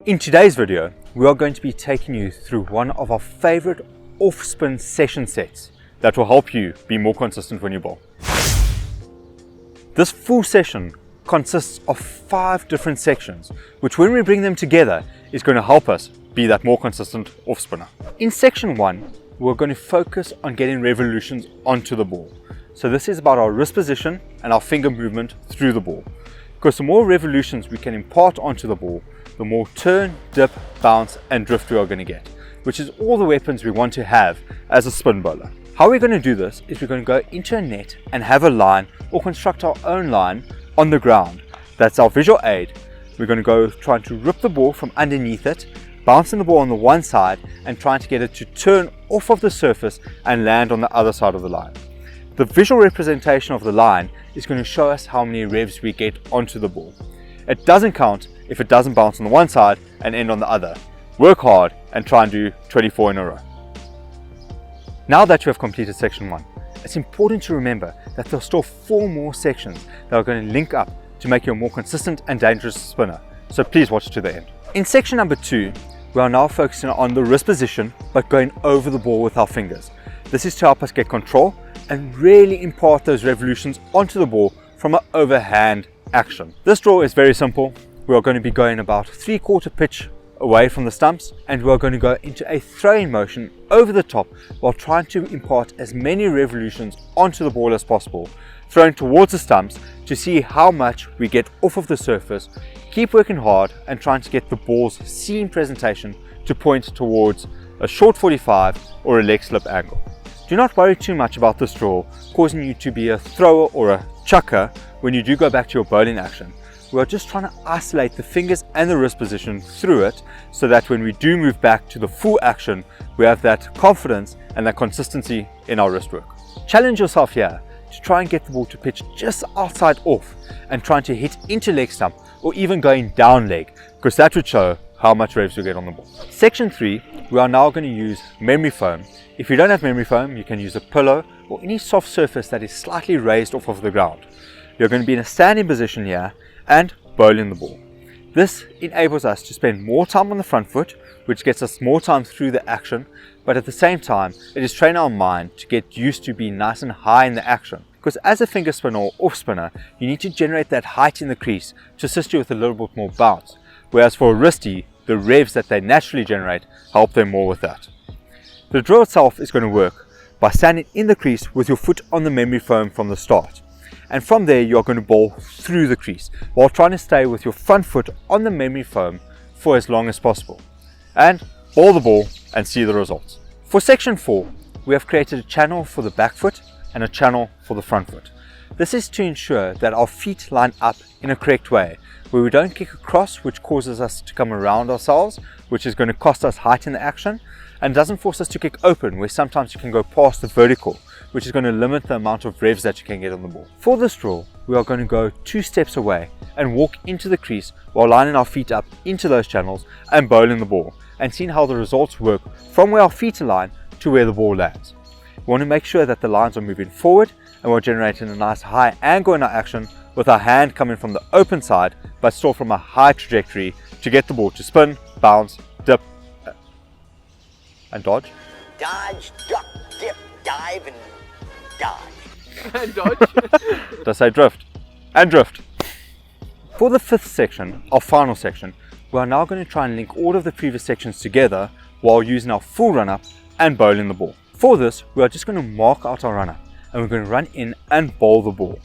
In today's video, we are going to be taking you through one of our favorite off-spin session sets that will help you be more consistent when you bowl. This full session consists of 5 different sections, which when we bring them together is going to help us be that more consistent off-spinner. In section 1, we're going to focus on getting revolutions onto the ball. So this is about our wrist position and our finger movement through the ball. Because the more revolutions we can impart onto the ball, the more turn, dip, bounce and drift we are going to get, which is all the weapons we want to have as a spin bowler. How we're going to do this is we're going to go into a net and have a line or construct our own line on the ground. That's our visual aid. We're going to go trying to rip the ball from underneath it, bouncing the ball on the one side and trying to get it to turn off of the surface and land on the other side of the line. The visual representation of the line is going to show us how many revs we get onto the ball. It doesn't count if it doesn't bounce on the one side and end on the other. Work hard and try and do 24 in a row. Now that you have completed section 1, it's important to remember that there are still 4 more sections that are going to link up to make you a more consistent and dangerous spinner. So please watch to the end. In section number 2, we are now focusing on the wrist position but going over the ball with our fingers. This is to help us get control and really impart those revolutions onto the ball from an overhand action. This draw is very simple. We are going to be going about 3/4 pitch away from the stumps and we are going to go into a throwing motion over the top while trying to impart as many revolutions onto the ball as possible, throwing towards the stumps to see how much we get off of the surface. Keep working hard and trying to get the ball's seam presentation to point towards a short 45 or a leg slip angle. Do not worry too much about this draw causing you to be a thrower or a chucker when you do go back to your bowling action. We are just trying to isolate the fingers and the wrist position through it so that when we do move back to the full action, we have that confidence and that consistency in our wrist work. Challenge yourself here to try and get the ball to pitch just outside off and trying to hit into leg stump or even going down leg, because that would show how much revs you get on the ball. Section 3, we are now going to use memory foam. If you don't have memory foam, you can use a pillow or any soft surface that is slightly raised off of the ground. You're going to be in a standing position here and bowling the ball. This enables us to spend more time on the front foot, which gets us more time through the action, but at the same time, it is training our mind to get used to being nice and high in the action. Because as a finger spinner or off spinner, you need to generate that height in the crease to assist you with a little bit more bounce. Whereas for a wristy, the revs that they naturally generate help them more with that. The drill itself is going to work by standing in the crease with your foot on the memory foam from the start. And from there you are going to bowl through the crease while trying to stay with your front foot on the memory foam for as long as possible. And bowl the ball and see the results. For section 4, we have created a channel for the back foot and a channel for the front foot. This is to ensure that our feet line up in a correct way, where we don't kick across, which causes us to come around ourselves, which is going to cost us height in the action, and doesn't force us to kick open, where sometimes you can go past the vertical, which is going to limit the amount of revs that you can get on the ball. For this draw, we are going to go 2 steps away and walk into the crease while lining our feet up into those channels and bowling the ball, and seeing how the results work from where our feet align to where the ball lands. We want to make sure that the lines are moving forward and we're generating a nice high angle in our action with our hand coming from the open side but still from a high trajectory to get the ball to spin, bounce, dip and dodge. Dodge, duck, dip, dive and dodge. And dodge. Did I say drift? And drift. For the 5th section, our final section, we are now going to try and link all of the previous sections together while using our full run-up and bowling the ball. For this, we are just going to mark out our run-up and we're going to run in and bowl the ball.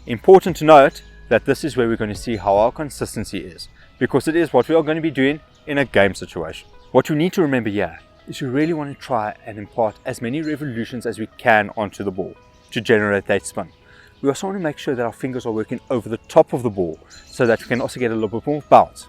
Important to note that this is where we're going to see how our consistency is, because it is what we are going to be doing in a game situation. What you need to remember here is you really want to try and impart as many revolutions as we can onto the ball to generate that spin. We also want to make sure that our fingers are working over the top of the ball so that we can also get a little bit more bounce.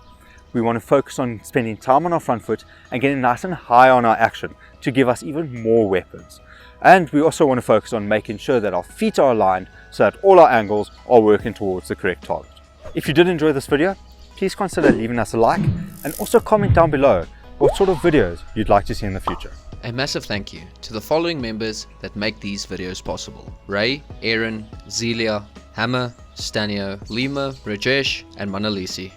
We want to focus on spending time on our front foot and getting nice and high on our action to give us even more weapons. And we also want to focus on making sure that our feet are aligned so that all our angles are working towards the correct target. If you did enjoy this video, please consider leaving us a like and also comment down below what sort of videos you'd like to see in the future. A massive thank you to the following members that make these videos possible: Ray, Aaron, Zelia, Hammer, Stanio, Lima, Rajesh and Manalisi.